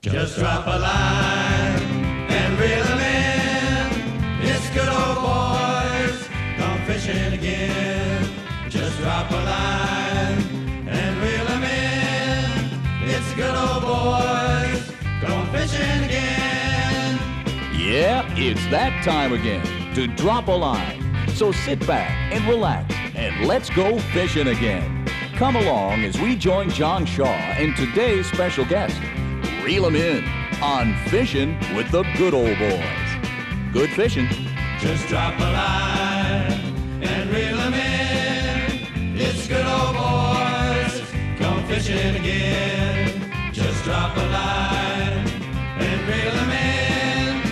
Just drop a line and reel 'em in. It's good old boys, gone fishing again. Just drop a line and reel 'em in. It's good old boys, gone fishing again. Yeah, it's that time again to drop a line. So sit back and relax and let's go fishing again. Come along as we join John Shaw and today's special guest. Reel 'em in on Fishing with the Good Old Boys. Good fishing. Just drop a line and reel 'em in. It's good old boys, gone fishing again. Just drop a line and reel 'em in.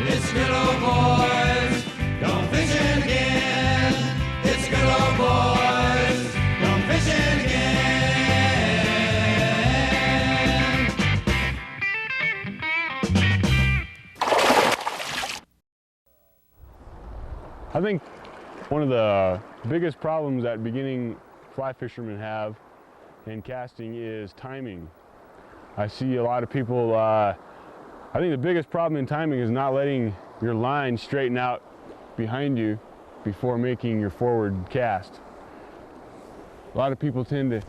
It's good old boys, gone fishing again. It's good old boys, gone fishing again. I think one of the biggest problems that beginning fly fishermen have in casting is timing. I see a lot of people, I think the biggest problem in timing is not letting your line straighten out behind you before making your forward cast. A lot of people tend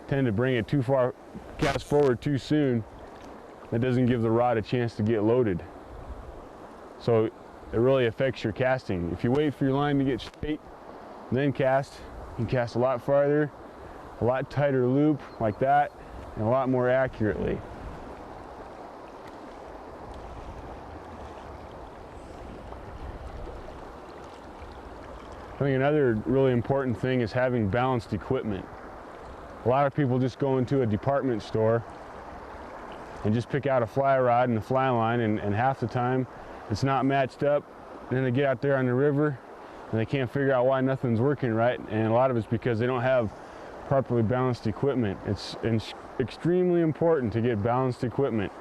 to bring it too far, cast forward too soon. That doesn't give the rod a chance to get loaded. So it really affects your casting. If you wait for your line to get straight and then cast, you can cast a lot farther, a lot tighter loop like that, and a lot more accurately. I think another really important thing is having balanced equipment. A lot of people just go into a department store and just pick out a fly rod and a fly line, and half the time it's not matched up. Then they get out there on the river and they can't figure out why nothing's working right, and a lot of it's because they don't have properly balanced equipment. It's extremely important to get balanced equipment.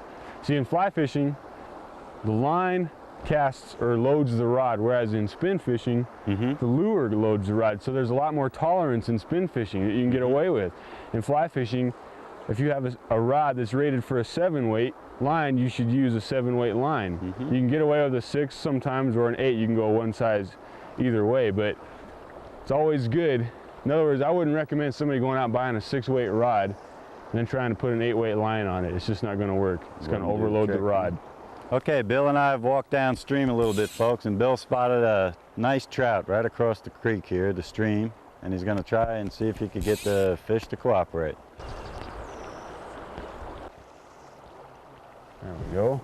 See, in fly fishing, the line casts or loads the rod, whereas in spin fishing, the lure loads the rod. So there's a lot more tolerance in spin fishing that you can get away with. In fly fishing, if you have a rod that's rated for a 7-weight line, you should use a 7-weight line. You can get away with a 6 sometimes, or an 8. You can go one size either way, but it's always good. In other words, I wouldn't recommend somebody going out and buying a 6-weight rod and then trying to put an 8-weight line on it. It's just not going to work. It's going to overload the rod. Okay, Bill and I have walked downstream a little bit, folks, and Bill spotted a nice trout right across the creek here, the stream, and he's going to try and see if he could get the fish to cooperate. There we go.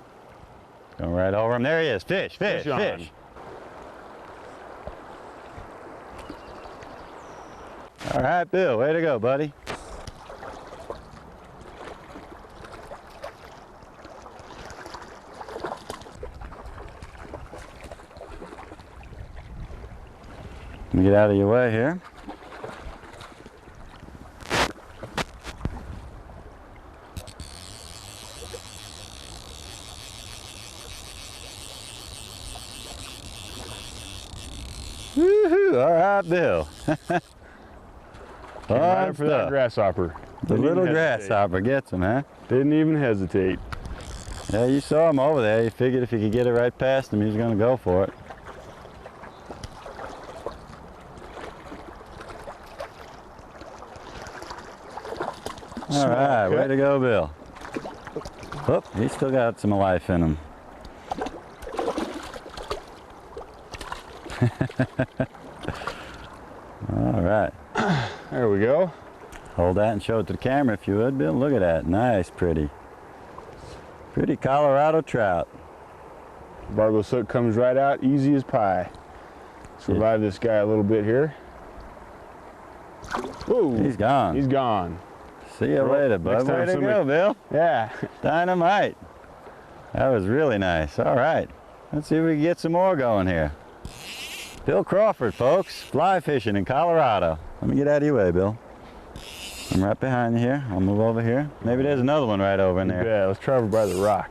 Going right over him. There he is. Fish, fish, fish. All right, Bill, way to go, buddy. Let me get out of your way here. Woohoo! All right, Bill. Right for that grasshopper. The little grasshopper gets him, huh? Didn't even hesitate. Yeah, you saw him over there. You figured if he could get it right past him, he was going to go for it. All right, way to go, Bill. Oop, he's still got some life in him. All right. There we go. Hold that and show it to the camera if you would, Bill. Look at that. Nice, pretty. Pretty Colorado trout. Bargo's hook comes right out, easy as pie. Survive this guy a little bit here. Whoa. He's gone. He's gone. See you later, bud. Way to go, Bill. Yeah. Dynamite. That was really nice. All right. Let's see if we can get some more going here. Bill Crawford, folks. Fly fishing in Colorado. Let me get out of your way, Bill. I'm right behind you here. I'll move over here. Maybe there's another one right over in there. Yeah, let's try over by the rock.